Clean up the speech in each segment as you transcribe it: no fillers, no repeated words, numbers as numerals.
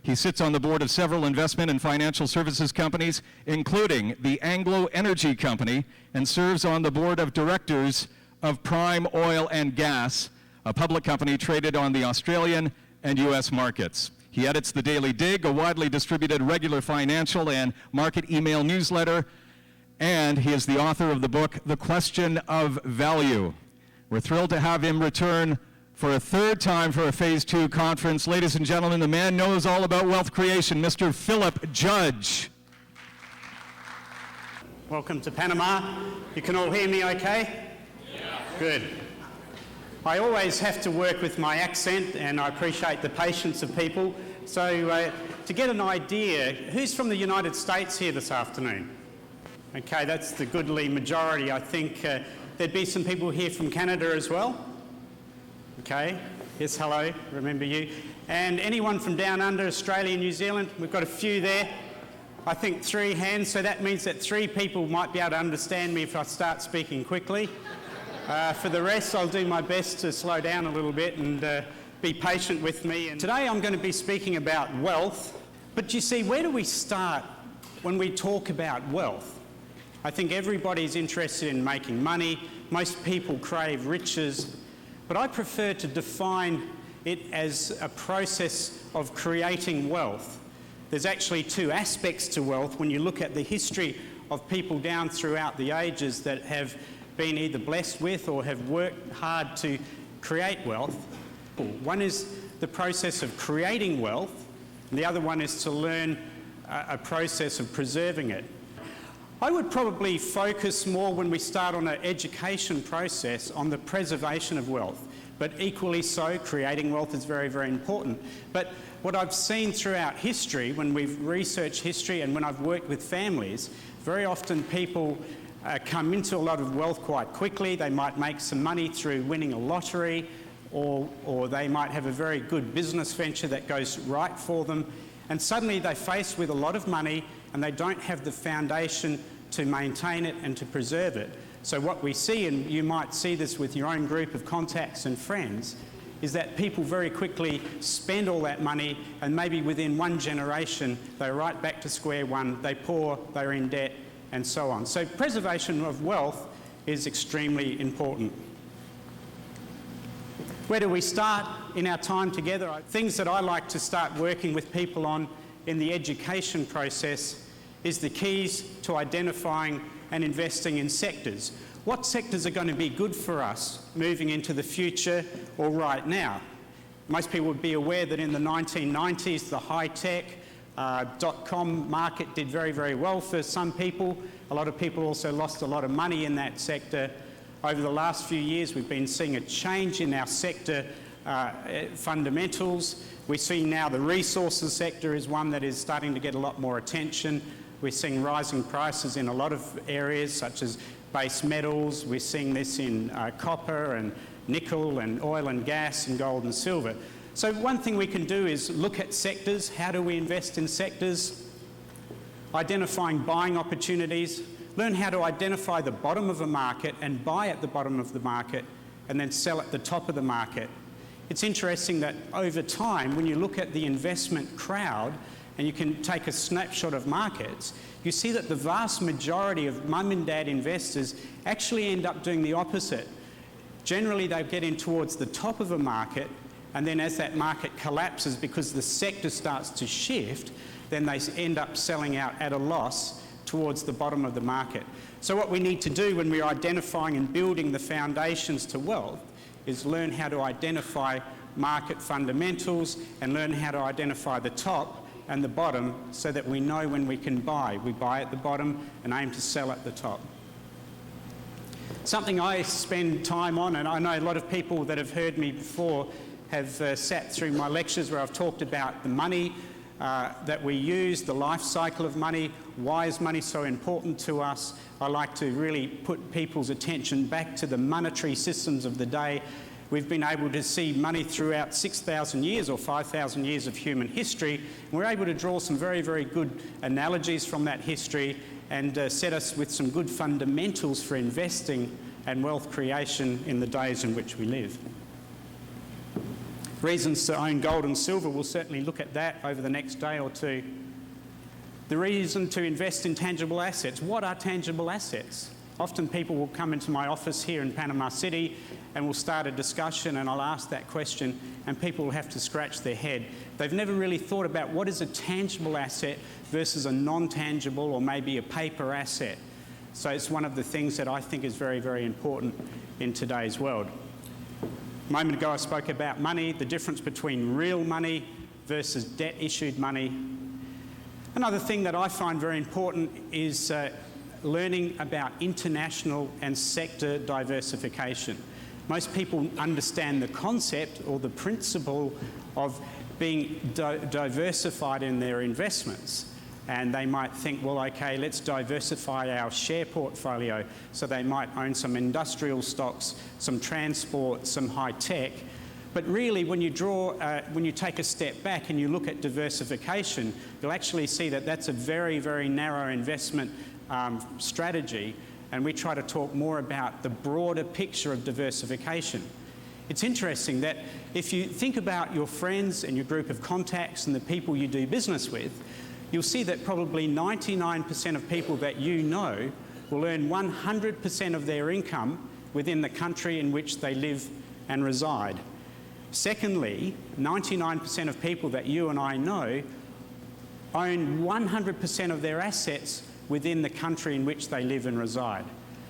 He sits on the board of several investment and financial services companies, including the Anglo Energy Company, and serves on the board of directors of Prime Oil and Gas, a public company traded on the Australian and U.S. markets. He edits the Daily Dig, a widely distributed regular financial and market email newsletter, and he is the author of the book, The Question of Value. We're thrilled to have him return for a third time for a Phase 2 conference. Ladies and gentlemen, the man knows all about wealth creation, Mr. Philip Judge. Welcome to Panama. You can all hear me okay? Yeah. Good. I always have to work with my accent, and I appreciate the patience of people. So to get an idea, who's from the United States here this afternoon? Okay, that's the goodly majority. I think there'd be some people here from Canada as well. Okay, yes, hello, remember you. And anyone from down under, Australia, New Zealand? We've got a few there. I think 3 hands, so that means that 3 people might be able to understand me if I start speaking quickly. For the rest, I'll do my best to slow down a little bit and be patient with me. And today I'm going to be speaking about wealth, but you see, where do we start when we talk about wealth? I think everybody's interested in making money. Most people crave riches. But I prefer to define it as a process of creating wealth. There's actually 2 aspects to wealth when you look at the history of people down throughout the ages that have been either blessed with or have worked hard to create wealth. One is the process of creating wealth, and the other one is to learn a process of preserving it. I would probably focus more when we start on an education process on the preservation of wealth, but equally so, creating wealth is very, very important. But what I've seen throughout history, when we've researched history and when I've worked with families, very often people come into a lot of wealth quite quickly. They might make some money through winning a lottery, or they might have a very good business venture that goes right for them, and suddenly they're faced with a lot of money and they don't have the foundation to maintain it and to preserve it. So what we see, and you might see this with your own group of contacts and friends, is that people very quickly spend all that money, and maybe within 1 generation they're right back to square one, they're poor, they're in debt, and so on. So preservation of wealth is extremely important. Where do we start in our time together? Things that I like to start working with people on in the education process is the keys to identifying and investing in sectors. What sectors are going to be good for us moving into the future or right now? Most people would be aware that in the 1990s, the high-tech .com market did very, very well for some people. A lot of people also lost a lot of money in that sector. Over the last few years, we've been seeing a change in our sector fundamentals. We're seeing now the resources sector is one that is starting to get a lot more attention. We're seeing rising prices in a lot of areas, such as base metals. We're seeing this in copper and nickel and oil and gas and gold and silver. So one thing we can do is look at sectors. How do we invest in sectors? Identifying buying opportunities. Learn how to identify the bottom of a market and buy at the bottom of the market and then sell at the top of the market. It's interesting that over time, when you look at the investment crowd, and you can take a snapshot of markets, you see that the vast majority of mum and dad investors actually end up doing the opposite. Generally, they get in towards the top of a market, and then as that market collapses because the sector starts to shift, then they end up selling out at a loss towards the bottom of the market. So what we need to do when we're identifying and building the foundations to wealth is learn how to identify market fundamentals and learn how to identify the top and the bottom so that we know when we can buy. We buy at the bottom and aim to sell at the top. Something I spend time on, and I know a lot of people that have heard me before have sat through my lectures where I've talked about the money that we use, the life cycle of money, why is money so important to us. I like to really put people's attention back to the monetary systems of the day. We've been able to see money throughout 6,000 years or 5,000 years of human history. And we're able to draw some very, very good analogies from that history and set us with some good fundamentals for investing and wealth creation in the days in which we live. Reasons to own gold and silver, we'll certainly look at that over the next day or two. The reason to invest in tangible assets. What are tangible assets? Often people will come into my office here in Panama City and we'll start a discussion and I'll ask that question and people will have to scratch their head. They've never really thought about what is a tangible asset versus a non-tangible or maybe a paper asset. So it's one of the things that I think is very, very important in today's world. A moment ago I spoke about money, the difference between real money versus debt-issued money. Another thing that I find very important is learning about international and sector diversification. Most people understand the concept or the principle of being diversified in their investments. And they might think, well, okay, let's diversify our share portfolio. So they might own some industrial stocks, some transport, some high tech. But really, when you take a step back and you look at diversification, you'll actually see that that's a very, very narrow investment strategy. And we try to talk more about the broader picture of diversification. It's interesting that if you think about your friends and your group of contacts and the people you do business with, you'll see that probably 99% of people that you know will earn 100% of their income within the country in which they live and reside. Secondly, 99% of people that you and I know own 100% of their assets within the country in which they live and reside.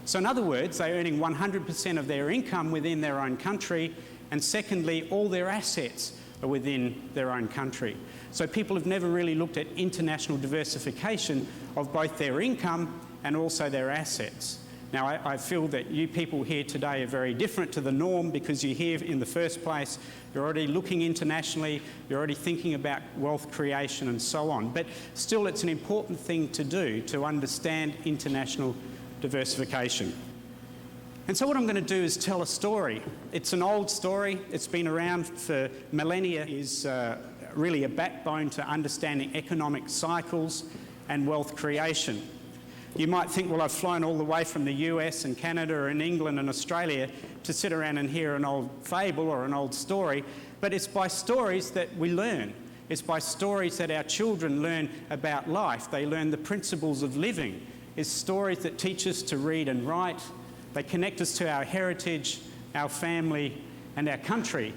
So in other words, they're earning 100% of their income within their own country, and secondly, all their assets are within their own country. So people have never really looked at international diversification of both their income and also their assets. Now, I feel that you people here today are very different to the norm because you're here in the first place, you're already looking internationally, you're already thinking about wealth creation and so on. But still, it's an important thing to do to understand international diversification. And so what I'm going to do is tell a story. It's an old story, it's been around for millennia, is really a backbone to understanding economic cycles and wealth creation. You might think, well, I've flown all the way from the US and Canada and England and Australia to sit around and hear an old fable or an old story, but it's by stories that we learn. It's by stories that our children learn about life. They learn the principles of living. It's stories that teach us to read and write. They connect us to our heritage, our family, and our country.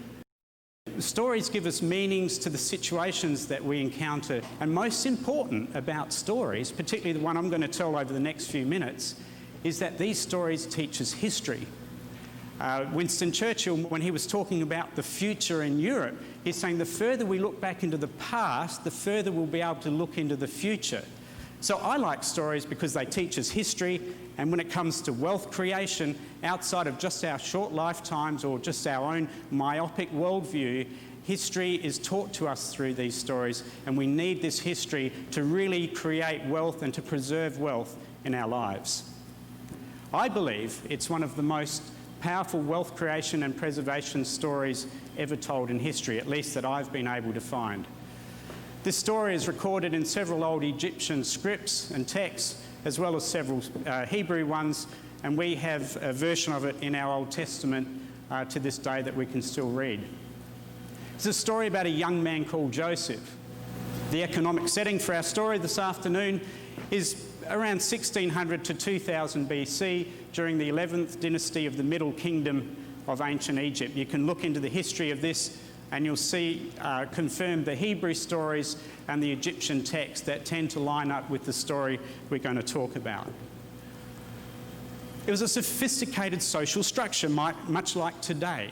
Stories give us meanings to the situations that we encounter. And most important about stories, particularly the one I'm going to tell over the next few minutes, is that these stories teach us history. Winston Churchill, when he was talking about the future in Europe, he's saying the further we look back into the past, the further we'll be able to look into the future. So I like stories because they teach us history, and when it comes to wealth creation, outside of just our short lifetimes or just our own myopic worldview, history is taught to us through these stories, and we need this history to really create wealth and to preserve wealth in our lives. I believe it's one of the most powerful wealth creation and preservation stories ever told in history, at least that I've been able to find. This story is recorded in several old Egyptian scripts and texts, as well as several Hebrew ones, and we have a version of it in our Old Testament to this day that we can still read. It's a story about a young man called Joseph. The economic setting for our story this afternoon is around 1600 to 2000 BC, during the 11th dynasty of the Middle Kingdom of ancient Egypt. You can look into the history of this and you'll see confirmed the Hebrew stories and the Egyptian texts that tend to line up with the story we're going to talk about. It was a sophisticated social structure, much like today.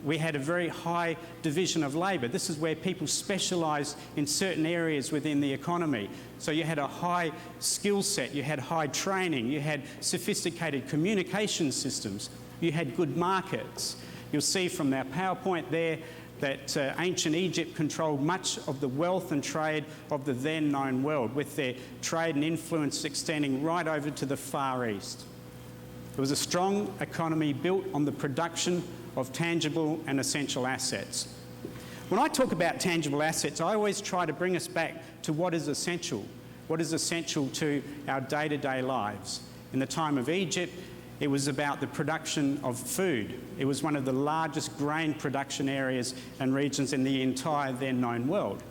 We had a very high division of labour. This is where people specialised in certain areas within the economy. So you had a high skill set, you had high training, you had sophisticated communication systems, you had good markets. You'll see from our PowerPoint there that ancient Egypt controlled much of the wealth and trade of the then known world, with their trade and influence extending right over to the Far East. It was a strong economy built on the production of tangible and essential assets. When I talk about tangible assets, I always try to bring us back to what is essential to our day-to-day lives. In the time of Egypt, It was about the production of food. It was one of the largest grain production areas and regions in the entire then known world.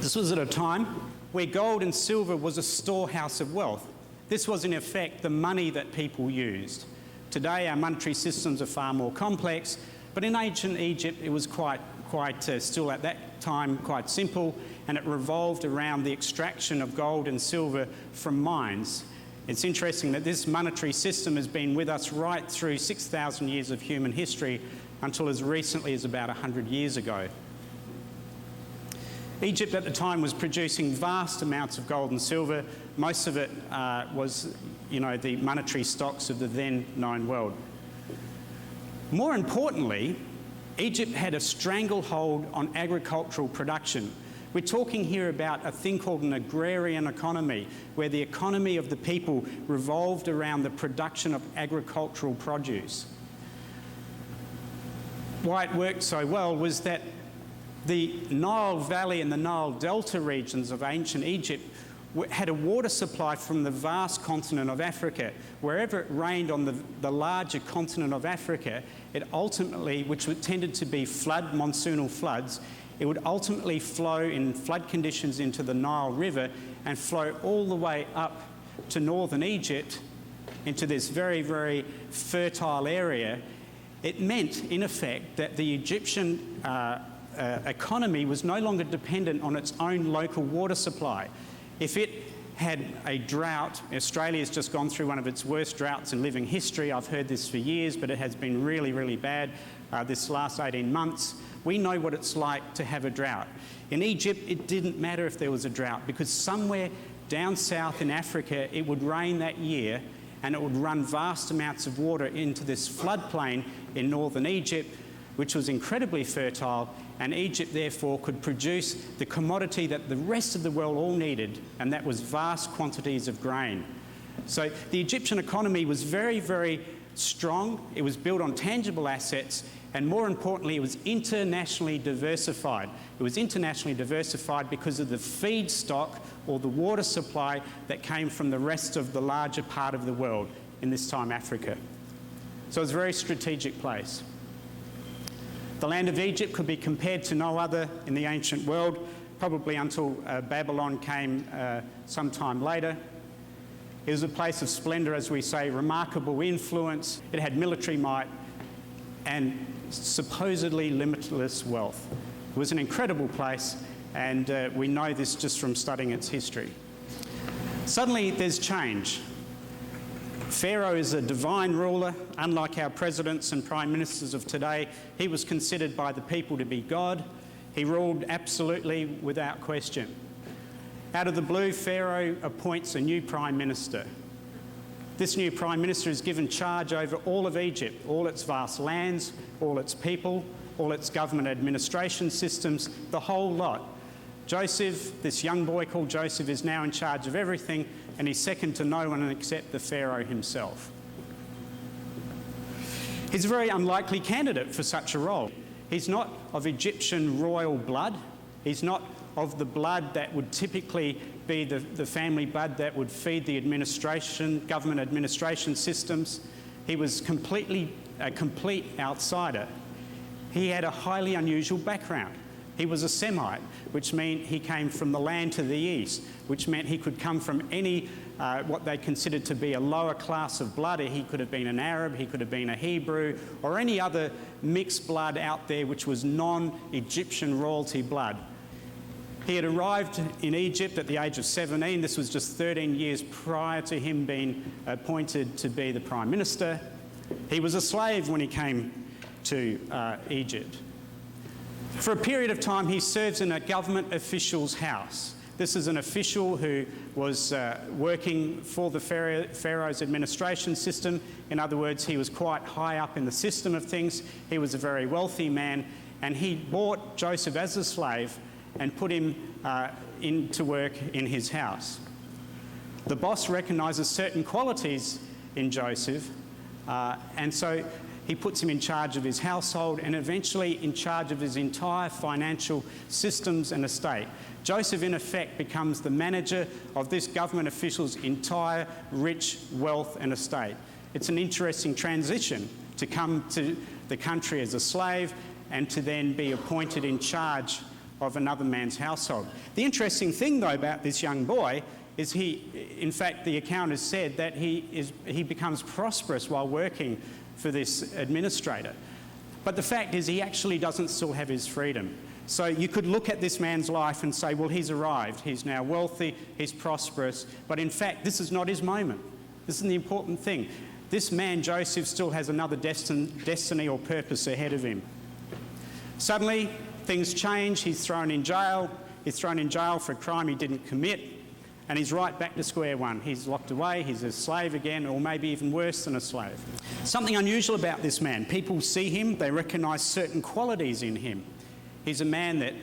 This was at a time where gold and silver was a storehouse of wealth. This was in effect the money that people used. Today our monetary systems are far more complex, but in ancient Egypt it was quite still at that time quite simple, and it revolved around the extraction of gold and silver from mines. It's interesting that this monetary system has been with us right through 6,000 years of human history until as recently as about 100 years ago. Egypt at the time was producing vast amounts of gold and silver. Most of it was, the monetary stocks of the then known world. More importantly, Egypt had a stranglehold on agricultural production. We're talking here about a thing called an agrarian economy, where the economy of the people revolved around the production of agricultural produce. Why it worked so well was that the Nile Valley and the Nile Delta regions of ancient Egypt had a water supply from the vast continent of Africa. Wherever it rained on the larger continent of Africa, it ultimately, which tended to be monsoonal floods, it would ultimately flow in flood conditions into the Nile River and flow all the way up to northern Egypt into this very, very fertile area. It meant, in effect, that the Egyptian economy was no longer dependent on its own local water supply. If it had a drought, Australia's just gone through one of its worst droughts in living history. I've heard this for years, but it has been really, really bad this last 18 months. We know what it's like to have a drought. In Egypt, it didn't matter if there was a drought, because somewhere down south in Africa, it would rain that year and it would run vast amounts of water into this floodplain in northern Egypt, which was incredibly fertile, and Egypt therefore could produce the commodity that the rest of the world all needed, and that was vast quantities of grain. So the Egyptian economy was very, very strong. It was built on tangible assets, and more importantly, it was internationally diversified. It was internationally diversified because of the feedstock or the water supply that came from the rest of the larger part of the world, in this time Africa. So it was a very strategic place. The land of Egypt could be compared to no other in the ancient world, probably until Babylon came sometime later. It was a place of splendour, as we say, remarkable influence. It had military might and supposedly limitless wealth. It was an incredible place, and we know this just from studying its history. Suddenly there's change. Pharaoh is a divine ruler. Unlike our presidents and prime ministers of today, he was considered by the people to be God. He ruled absolutely without question. Out of the blue, Pharaoh appoints a new prime minister. This new prime minister is given charge over all of Egypt, all its vast lands, all its people, all its government administration systems, the whole lot. Joseph, this young boy called Joseph, is now in charge of everything, and he's second to no one except the Pharaoh himself. He's a very unlikely candidate for such a role. He's not of Egyptian royal blood. He's not of the blood that would typically be the family blood that would feed the government administration systems. He was a complete outsider. He had a highly unusual background. He was a Semite, which meant he came from the land to the east, which meant he could come from any, what they considered to be a lower class of blood. He could have been an Arab, he could have been a Hebrew, or any other mixed blood out there which was non-Egyptian royalty blood. He had arrived in Egypt at the age of 17. This was just 13 years prior to him being appointed to be the Prime Minister. He was a slave when he came to Egypt. For a period of time, he serves in a government official's house. This is an official who was working for the Pharaoh's administration system. In other words, he was quite high up in the system of things. He was a very wealthy man, and he bought Joseph as a slave and put him into work in his house. The boss recognises certain qualities in Joseph, and so he puts him in charge of his household and eventually in charge of his entire financial systems and estate. Joseph, in effect, becomes the manager of this government official's entire rich wealth and estate. It's an interesting transition to come to the country as a slave and to then be appointed in charge of another man's household. The interesting thing, though, about this young boy is in fact, the account has said that he becomes prosperous while working for this administrator. But the fact is he actually doesn't still have his freedom. So you could look at this man's life and say, well, he's arrived, he's now wealthy, he's prosperous, but in fact, this is not his moment. This is the important thing. This man, Joseph, still has another destiny or purpose ahead of him. Suddenly, things change. He's thrown in jail. He's thrown in jail for a crime he didn't commit, and he's right back to square one. He's locked away. He's a slave again, or maybe even worse than a slave. Something unusual about this man. People see him. They recognise certain qualities in him. He's a man that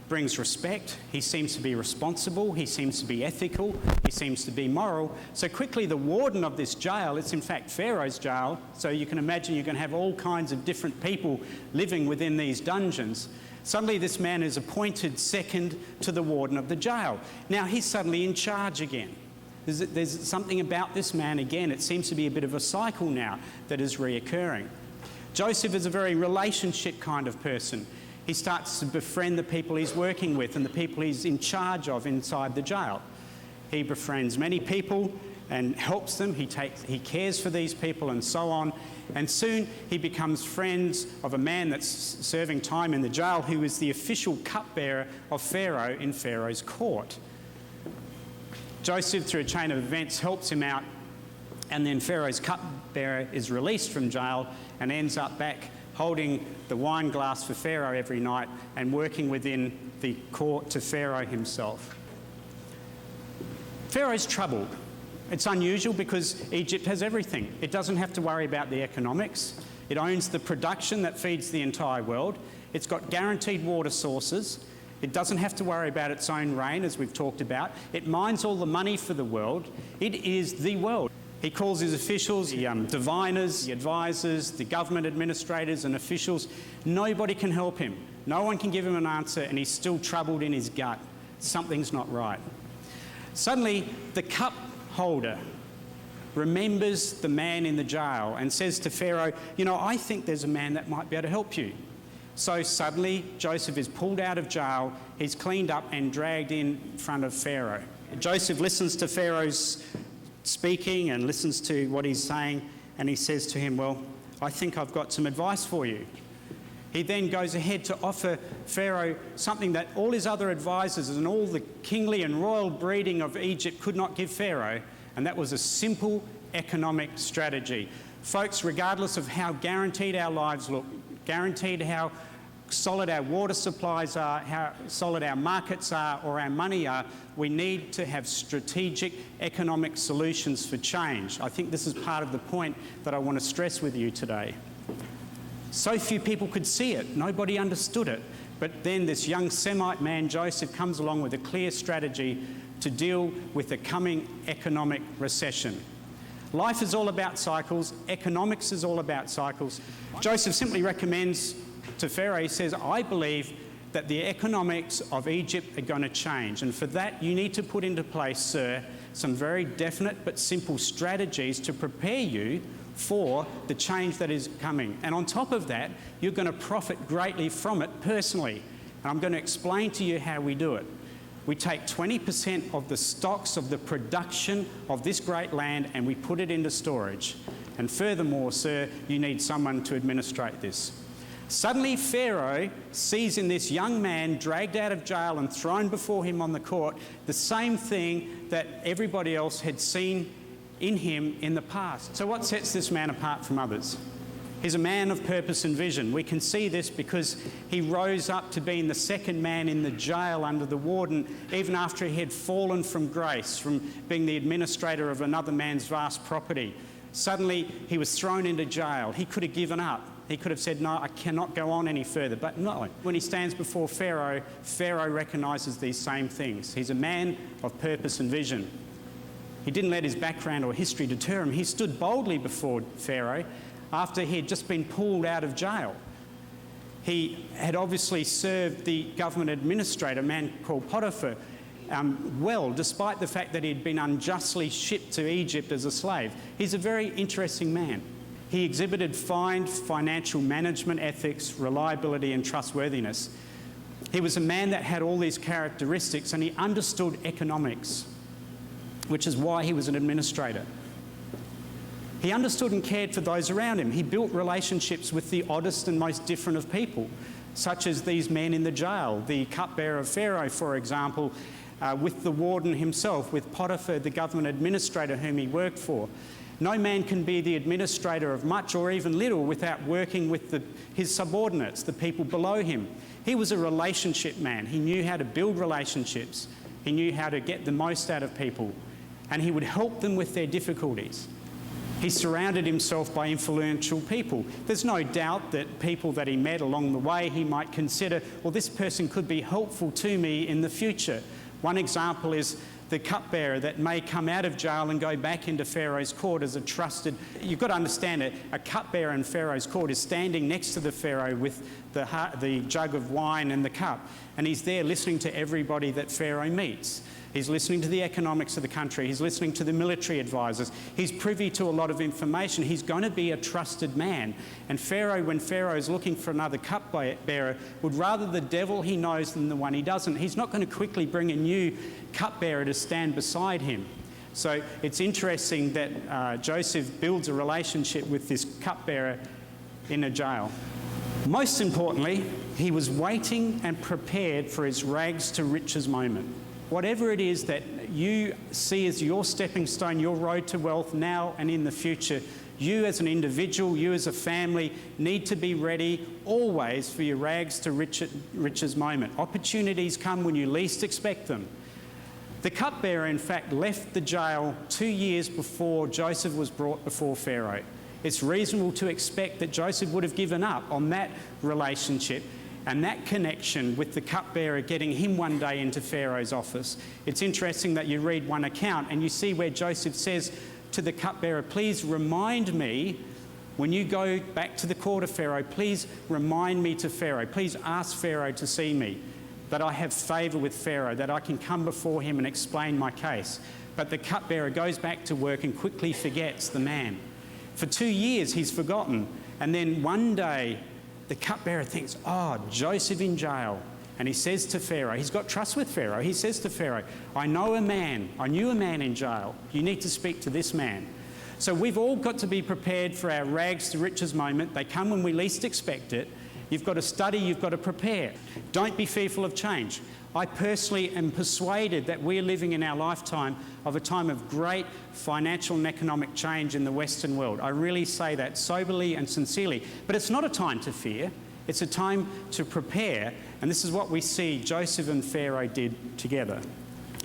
brings respect. He seems to be responsible. He seems to be ethical. He seems to be moral. So quickly, the warden of this jail, it's in fact Pharaoh's jail, so you can imagine you're going to have all kinds of different people living within these dungeons. Suddenly, this man is appointed second to the warden of the jail. Now, he's suddenly in charge again. There's something about this man again. It seems to be a bit of a cycle now that is reoccurring. Joseph is a very relationship kind of person. He starts to befriend the people he's working with and the people he's in charge of inside the jail. He befriends many people and helps them. He cares for these people and so on. And soon he becomes friends of a man that's serving time in the jail who is the official cupbearer of Pharaoh in Pharaoh's court. Joseph, through a chain of events, helps him out, and then Pharaoh's cupbearer is released from jail and ends up back holding the wine glass for Pharaoh every night and working within the court to Pharaoh himself. Pharaoh's troubled. It's unusual because Egypt has everything. It doesn't have to worry about the economics. It owns the production that feeds the entire world. It's got guaranteed water sources. It doesn't have to worry about its own rain, as we've talked about. It mines all the money for the world. It is the world. He calls his officials, the diviners, the advisors, the government administrators and officials. Nobody can help him. No one can give him an answer, and he's still troubled in his gut. Something's not right. Suddenly, the cup holder remembers the man in the jail and says to Pharaoh, you know, I think there's a man that might be able to help you. So suddenly, Joseph is pulled out of jail, he's cleaned up and dragged in front of Pharaoh. Joseph listens to Pharaoh's speaking and listens to what he's saying, and he says to him, well, I think I've got some advice for you. He then goes ahead to offer Pharaoh something that all his other advisors and all the kingly and royal breeding of Egypt could not give Pharaoh, and that was a simple economic strategy. Folks, regardless of how guaranteed our lives look, guaranteed how solid our water supplies are, how solid our markets are, or our money are, we need to have strategic economic solutions for change. I think this is part of the point that I want to stress with you today. So few people could see it. Nobody understood it. But then this young Semite man, Joseph, comes along with a clear strategy to deal with the coming economic recession. Life is all about cycles. Economics is all about cycles. Joseph simply recommends to Pharaoh, he says, I believe that the economics of Egypt are going to change. And for that, you need to put into place, sir, some very definite but simple strategies to prepare you for the change that is coming. And on top of that, you're going to profit greatly from it personally. And I'm going to explain to you how we do it. We take 20% of the stocks of the production of this great land and we put it into storage. And furthermore, sir, you need someone to administrate this. Suddenly, Pharaoh sees in this young man dragged out of jail and thrown before him on the court the same thing that everybody else had seen in him in the past. So what sets this man apart from others? He's a man of purpose and vision. We can see this because he rose up to being the second man in the jail under the warden, even after he had fallen from grace, from being the administrator of another man's vast property. Suddenly, he was thrown into jail. He could have given up. He could have said, no, I cannot go on any further. But no, when he stands before Pharaoh, Pharaoh recognises these same things. He's a man of purpose and vision. He didn't let his background or history deter him. He stood boldly before Pharaoh after he had just been pulled out of jail. He had obviously served the government administrator, a man called Potiphar. well, despite the fact that he'd been unjustly shipped to Egypt as a slave. He's a very interesting man. He exhibited fine financial management ethics, reliability and trustworthiness. He was a man that had all these characteristics, and he understood economics, which is why he was an administrator. He understood and cared for those around him. He built relationships with the oddest and most different of people, such as these men in the jail, the cupbearer of Pharaoh, for example, with the warden himself, with Potiphar, the government administrator whom he worked for. No man can be the administrator of much or even little without working with his subordinates, the people below him. He was a relationship man. He knew how to build relationships. He knew how to get the most out of people, and he would help them with their difficulties. He surrounded himself by influential people. There's no doubt that people that he met along the way, he might consider, well, this person could be helpful to me in the future. One example is the cupbearer that may come out of jail and go back into Pharaoh's court as a trusted... You've got to understand it, a cupbearer in Pharaoh's court is standing next to the Pharaoh with the jug of wine and the cup, and he's there listening to everybody that Pharaoh meets. He's listening to the economics of the country. He's listening to the military advisors. He's privy to a lot of information. He's going to be a trusted man. And Pharaoh, when Pharaoh is looking for another cupbearer, would rather the devil he knows than the one he doesn't. He's not going to quickly bring a new cupbearer to stand beside him. So it's interesting that Joseph builds a relationship with this cupbearer in a jail. Most importantly, he was waiting and prepared for his rags to riches moment. Whatever it is that you see as your stepping stone, your road to wealth now and in the future, you as an individual, you as a family, need to be ready always for your rags to riches moment. Opportunities come when you least expect them. The cupbearer, in fact, left the jail 2 years before Joseph was brought before Pharaoh. It's reasonable to expect that Joseph would have given up on that relationship and that connection with the cupbearer getting him one day into Pharaoh's office. It's interesting that you read one account and you see where Joseph says to the cupbearer, please remind me, when you go back to the court of Pharaoh, please remind me to Pharaoh. Please ask Pharaoh to see me, that I have favour with Pharaoh, that I can come before him and explain my case. But the cupbearer goes back to work and quickly forgets the man. For 2 years he's forgotten, and then one day the cupbearer thinks, oh, Joseph in jail. And he says to Pharaoh, he's got trust with Pharaoh, he says to Pharaoh, I knew a man in jail. You need to speak to this man. So we've all got to be prepared for our rags to riches moment. They come when we least expect it. You've got to study, you've got to prepare. Don't be fearful of change. I personally am persuaded that we're living in our lifetime of a time of great financial and economic change in the Western world. I really say that soberly and sincerely. But it's not a time to fear. It's a time to prepare. And this is what we see Joseph and Pharaoh did together.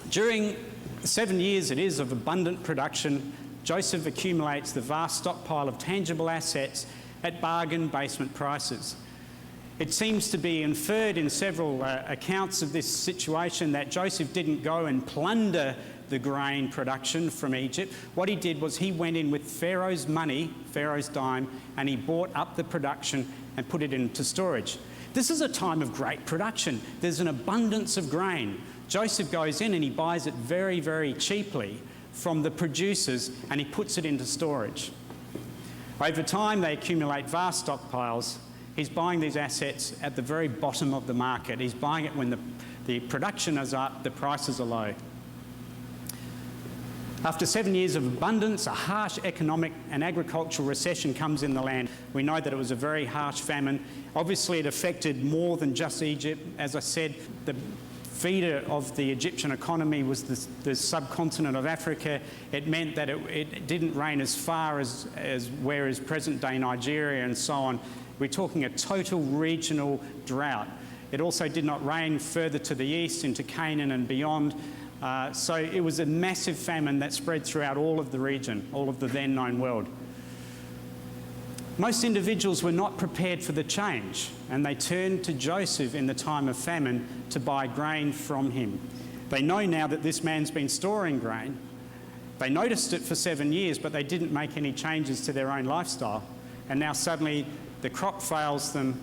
During 7 years it is of abundant production, Joseph accumulates the vast stockpile of tangible assets at bargain basement prices. It seems to be inferred in several accounts of this situation that Joseph didn't go and plunder the grain production from Egypt. What he did was he went in with Pharaoh's money, Pharaoh's dime, and he bought up the production and put it into storage. This is a time of great production. There's an abundance of grain. Joseph goes in and he buys it very, very cheaply from the producers and he puts it into storage. Over time, they accumulate vast stockpiles. He's buying these assets at the very bottom of the market. He's buying it when the production is up, the prices are low. After 7 years of abundance, a harsh economic and agricultural recession comes in the land. We know that it was a very harsh famine. Obviously, it affected more than just Egypt. As I said, the feeder of the Egyptian economy was the subcontinent of Africa. It meant that it didn't rain as far as where is present-day Nigeria and so on. We're talking a total regional drought. It also did not rain further to the east into Canaan and beyond. So it was a massive famine that spread throughout all of the region, all of the then known world. Most individuals were not prepared for the change, and they turned to Joseph in the time of famine to buy grain from him. They know now that this man's been storing grain. They noticed it for 7 years, but they didn't make any changes to their own lifestyle. And now suddenly the crop fails them,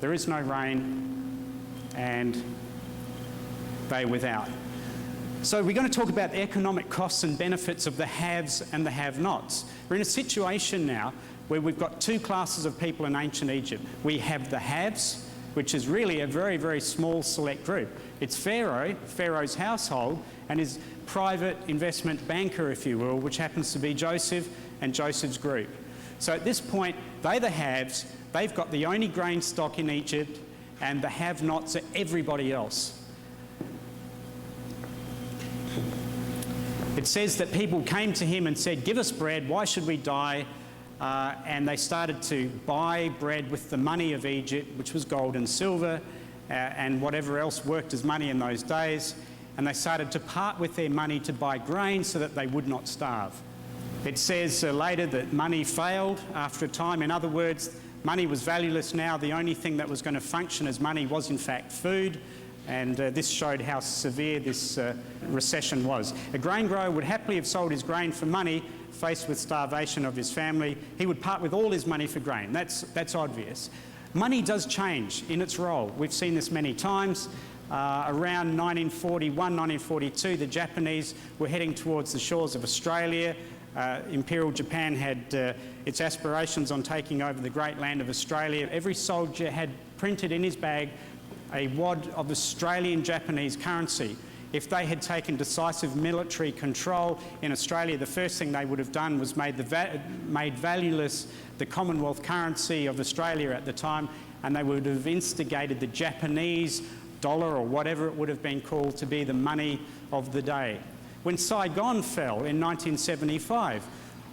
there is no rain, and they're without. So we're going to talk about the economic costs and benefits of the haves and the have-nots. We're in a situation now where we've got two classes of people in ancient Egypt. We have the haves, which is really a very, very small select group. It's Pharaoh, Pharaoh's household, and his private investment banker, if you will, which happens to be Joseph and Joseph's group. So at this point, they're the haves, they've got the only grain stock in Egypt, and the have-nots are everybody else. It says that people came to him and said, "Give us bread, why should we die?" And they started to buy bread with the money of Egypt, which was gold and silver, and whatever else worked as money in those days. And they started to part with their money to buy grain so that they would not starve. It says later that money failed after a time. In other words, money was valueless now. The only thing that was going to function as money was in fact food. And this showed how severe this recession was. A grain grower would happily have sold his grain for money. Faced with starvation of his family, he would part with all his money for grain. That's obvious. Money does change in its role. We've seen this many times. Around 1941, 1942, the Japanese were heading towards the shores of Australia. Imperial Japan had its aspirations on taking over the great land of Australia. Every soldier had printed in his bag a wad of Australian Japanese currency. If they had taken decisive military control in Australia, the first thing they would have done was made valueless the Commonwealth currency of Australia at the time, and they would have instigated the Japanese dollar, or whatever it would have been called, to be the money of the day. When Saigon fell in 1975,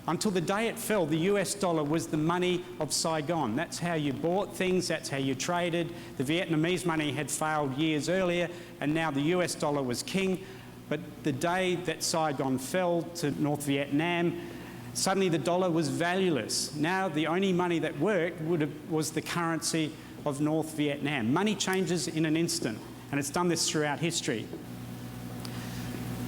until the day it fell, the US dollar was the money of Saigon. That's how you bought things, that's how you traded. The Vietnamese money had failed years earlier, and now the US dollar was king. But the day that Saigon fell to North Vietnam, suddenly the dollar was valueless. Now the only money that worked was the currency of North Vietnam. Money changes in an instant, and it's done this throughout history.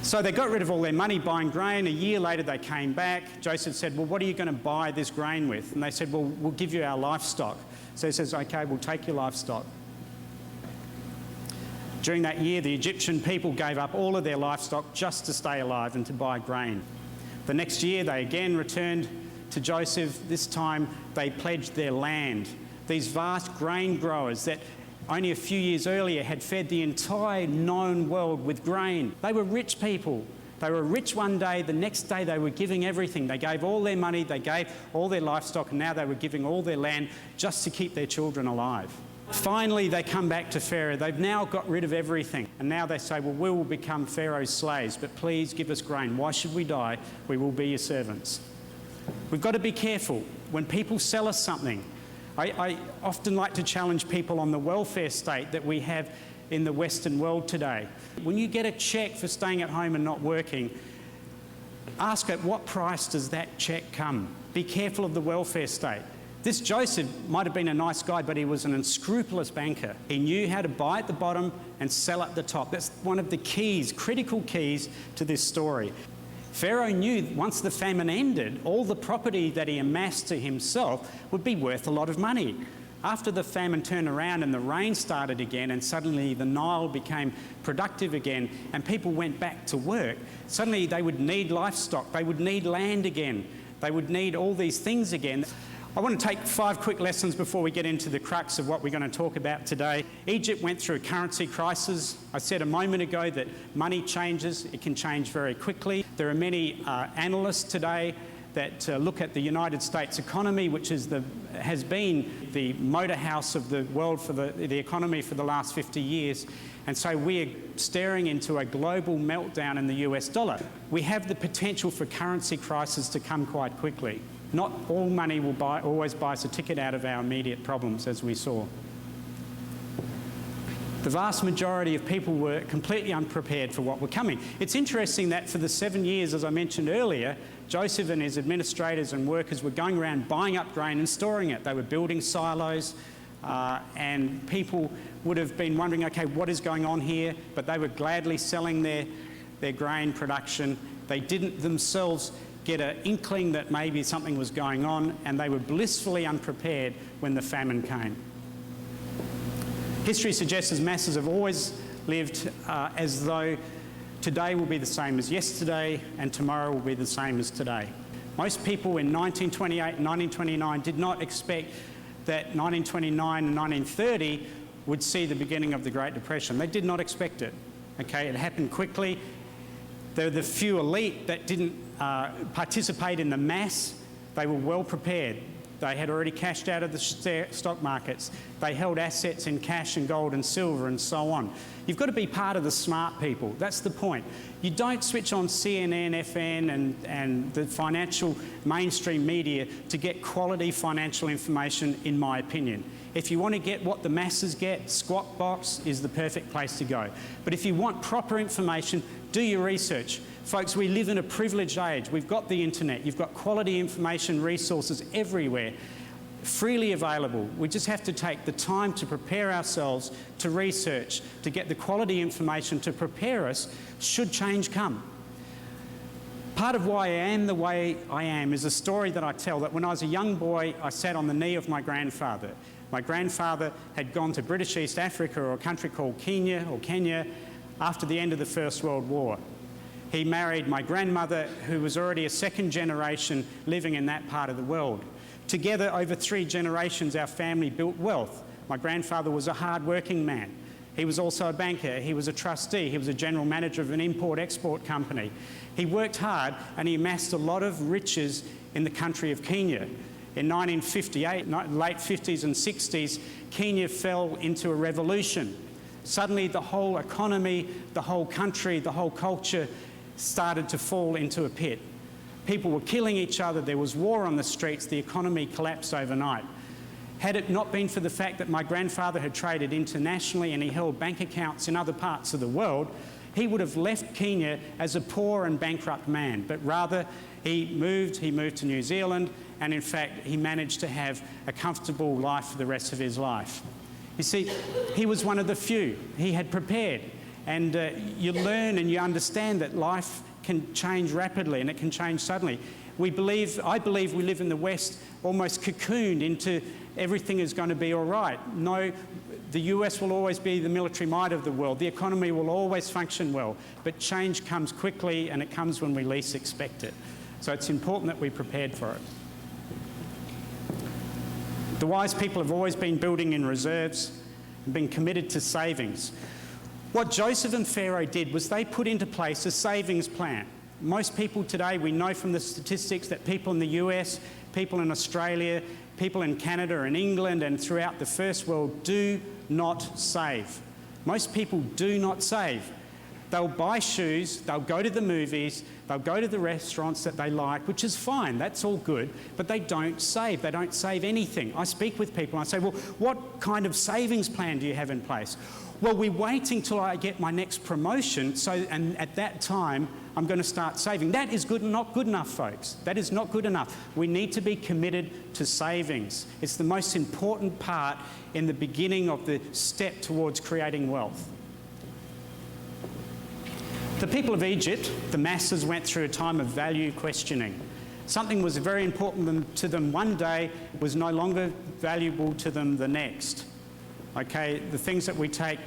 So they got rid of all their money buying grain. A year later they came back. Joseph said, "Well, what are you going to buy this grain with?" And they said, "Well, we'll give you our livestock." So he says, "Okay, we'll take your livestock." During that year, the Egyptian people gave up all of their livestock just to stay alive and to buy grain. The next year they again returned to Joseph. This time they pledged their land. These vast grain growers that only a few years earlier had fed the entire known world with grain. They were rich people. They were rich one day, the next day they were giving everything. They gave all their money, they gave all their livestock, and now they were giving all their land just to keep their children alive. Finally, they come back to Pharaoh. They've now got rid of everything. And now they say, "Well, we will become Pharaoh's slaves, but please give us grain. Why should we die? We will be your servants." We've got to be careful when people sell us something. I often like to challenge people on the welfare state that we have in the Western world today. When you get a cheque for staying at home and not working, ask at what price does that cheque come? Be careful of the welfare state. This Joseph might have been a nice guy, but he was an unscrupulous banker. He knew how to buy at the bottom and sell at the top. That's one of the keys, critical keys to this story. Pharaoh knew once the famine ended, all the property that he amassed to himself would be worth a lot of money. After the famine turned around and the rain started again, and suddenly the Nile became productive again and people went back to work, suddenly they would need livestock, they would need land again, they would need all these things again. I want to take 5 quick lessons before we get into the crux of what we're going to talk about today. Egypt went through a currency crisis. I said a moment ago that money changes. It can change very quickly. There are many analysts today that look at the United States economy, which has been the motor house of the world for the economy for the last 50 years. And so we're staring into a global meltdown in the US dollar. We have the potential for currency crisis to come quite quickly. Not all money will always buy us a ticket out of our immediate problems, as we saw. The vast majority of people were completely unprepared for what were coming. It's interesting that for the 7 years, as I mentioned earlier, Joseph and his administrators and workers were going around buying up grain and storing it. They were building silos, and people would have been wondering, okay, what is going on here? But they were gladly selling their grain production. They didn't themselves get an inkling that maybe something was going on, and they were blissfully unprepared when the famine came. History suggests that masses have always lived as though Today will be the same as yesterday, and tomorrow will be the same as today. Most people in 1928 and 1929 did not expect that 1929 and 1930 would see the beginning of the Great Depression. They did not expect it. Okay, it happened quickly. There were the few elite that didn't participate in the mass. They were well prepared. They had already cashed out of the stock markets. They held assets in cash and gold and silver and so on. You've got to be part of the smart people. That's the point. You don't switch on CNN, FN and the financial mainstream media to get quality financial information, in my opinion. If you want to get what the masses get, Squawk Box is the perfect place to go. But if you want proper information, do your research. Folks, we live in a privileged age. We've got the internet. You've got quality information resources everywhere, freely available. We just have to take the time to prepare ourselves, to research, to get the quality information to prepare us should change come. Part of why I am the way I am is a story that I tell, that when I was a young boy, I sat on the knee of my grandfather. My grandfather had gone to British East Africa, or a country called Kenya, after the end of the First World War. He married my grandmother, who was already a second generation living in that part of the world. Together, over 3 generations, our family built wealth. My grandfather was a hard-working man. He was also a banker. He was a trustee. He was a general manager of an import-export company. He worked hard and he amassed a lot of riches in the country of Kenya. In 1958, late 50s and 60s, Kenya fell into a revolution. Suddenly, the whole economy, the whole country, the whole culture started to fall into a pit. People were killing each other. There was war on the streets. The economy collapsed overnight. Had it not been for the fact that my grandfather had traded internationally and he held bank accounts in other parts of the world, he would have left Kenya as a poor and bankrupt man. But rather, he moved to New Zealand, and in fact, he managed to have a comfortable life for the rest of his life. You see, he was one of the few. He had prepared. And you learn and you understand that life can change rapidly and it can change suddenly. I believe we live in the West almost cocooned into everything is going to be all right. No, the US will always be the military might of the world. The economy will always function well. But change comes quickly and it comes when we least expect it. So it's important that we're prepared for it. The wise people have always been building in reserves and been committed to savings. What Joseph and Pharaoh did was they put into place a savings plan. Most people today, we know from the statistics that people in the US, people in Australia, people in Canada and England and throughout the first world do not save. Most people do not save. They'll buy shoes, they'll go to the movies, they'll go to the restaurants that they like, which is fine, that's all good, but they don't save. They don't save anything. I speak with people and I say, well, what kind of savings plan do you have in place? Well, we're waiting till I get my next promotion, and at that time, I'm going to start saving. That is not good enough, folks. That is not good enough. We need to be committed to savings. It's the most important part in the beginning of the step towards creating wealth. The people of Egypt, the masses, went through a time of value questioning. Something was very important to them one day was no longer valuable to them the next. Okay, the things that we take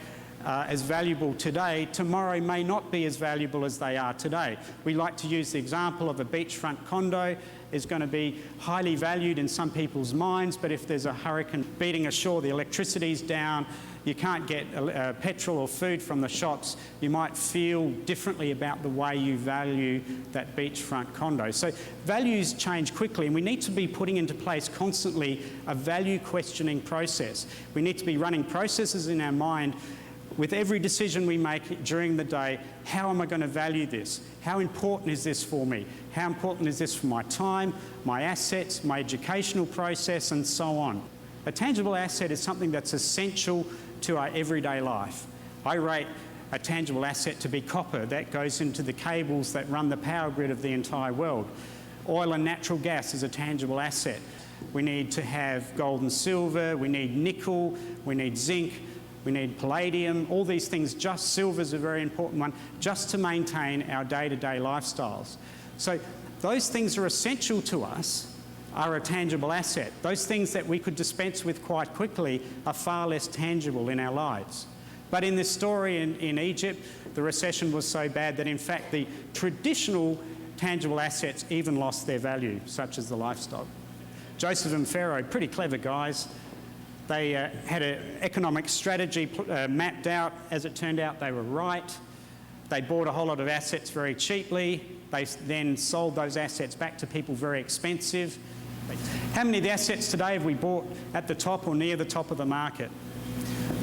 as valuable today, tomorrow may not be as valuable as they are today. We like to use the example of a beachfront condo is going to be highly valued in some people's minds, but if there's a hurricane beating ashore, the electricity's down, you can't get petrol or food from the shops, you might feel differently about the way you value that beachfront condo. So values change quickly, and we need to be putting into place constantly a value questioning process. We need to be running processes in our mind with every decision we make during the day. How am I going to value this? How important is this for me? How important is this for my time, my assets, my educational process, and so on? A tangible asset is something that's essential to our everyday life. I rate a tangible asset to be copper. That goes into the cables that run the power grid of the entire world. Oil and natural gas is a tangible asset. We need to have gold and silver, we need nickel, we need zinc, we need palladium, all these things. Just silver is a very important one, just to maintain our day-to-day lifestyles. So those things are essential to us, are a tangible asset. Those things that we could dispense with quite quickly are far less tangible in our lives. But in this story in Egypt, the recession was so bad that in fact the traditional tangible assets even lost their value, such as the livestock. Joseph and Pharaoh, pretty clever guys. They had an economic strategy mapped out. As it turned out, they were right. They bought a whole lot of assets very cheaply. They then sold those assets back to people very expensive. How many of the assets today have we bought at the top or near the top of the market?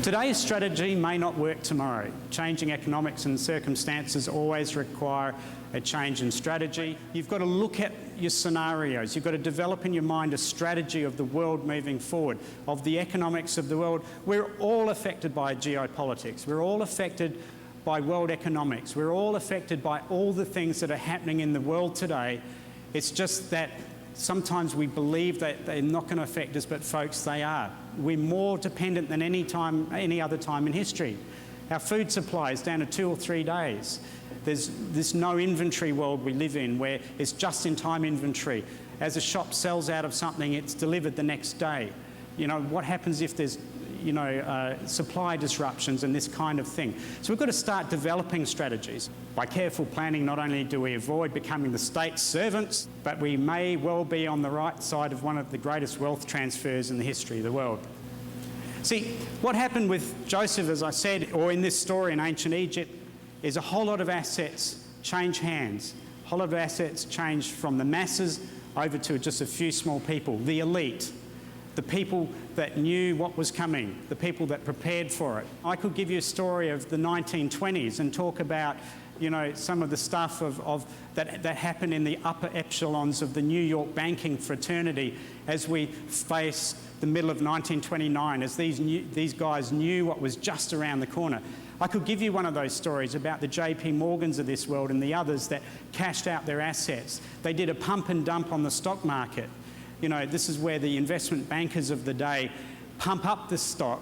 Today's strategy may not work tomorrow. Changing economics and circumstances always require a change in strategy. You've got to look at your scenarios. You've got to develop in your mind a strategy of the world moving forward, of the economics of the world. We're all affected by geopolitics. We're all affected by world economics. We're all affected by all the things that are happening in the world today. It's just that sometimes we believe that they're not going to affect us, but folks, they are. We're more dependent than any other time in history. Our food supply is down to 2 or 3 days. There's this no inventory world we live in where it's just-in-time inventory. As a shop sells out of something, it's delivered the next day. You know, what happens if there's supply disruptions and this kind of thing? So we've got to start developing strategies. By careful planning, not only do we avoid becoming the state's servants, but we may well be on the right side of one of the greatest wealth transfers in the history of the world. See, what happened with Joseph, as I said, or in this story in ancient Egypt, is a whole lot of assets change hands. A whole lot of assets change from the masses over to just a few small people, the elite. The people that knew what was coming, the people that prepared for it. I could give you a story of the 1920s and talk about, you know, some of the stuff that happened in the upper echelons of the New York banking fraternity as we faced the middle of 1929, as these guys knew what was just around the corner. I could give you one of those stories about the JP Morgans of this world and the others that cashed out their assets. They did a pump and dump on the stock market. You know, this is where the investment bankers of the day pump up the stock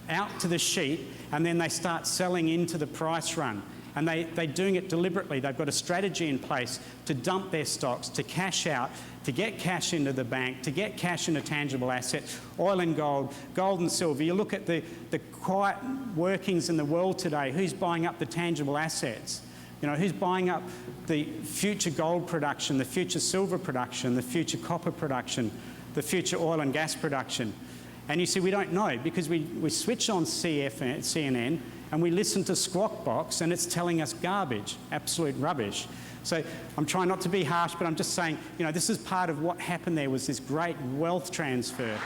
out to the sheet and then they start selling into the price run. And they're doing it deliberately. They've got a strategy in place to dump their stocks, to cash out, to get cash into the bank, to get cash into tangible assets, oil and gold, gold and silver. You look at the quiet workings in the world today. Who's buying up the tangible assets? You know, who's buying up the future gold production, the future silver production, the future copper production, the future oil and gas production? And you see, we don't know because we switch on CNN and we listen to Squawk Box and it's telling us garbage, absolute rubbish. So I'm trying not to be harsh, but I'm just saying, you know, this is part of what happened there was this great wealth transfer.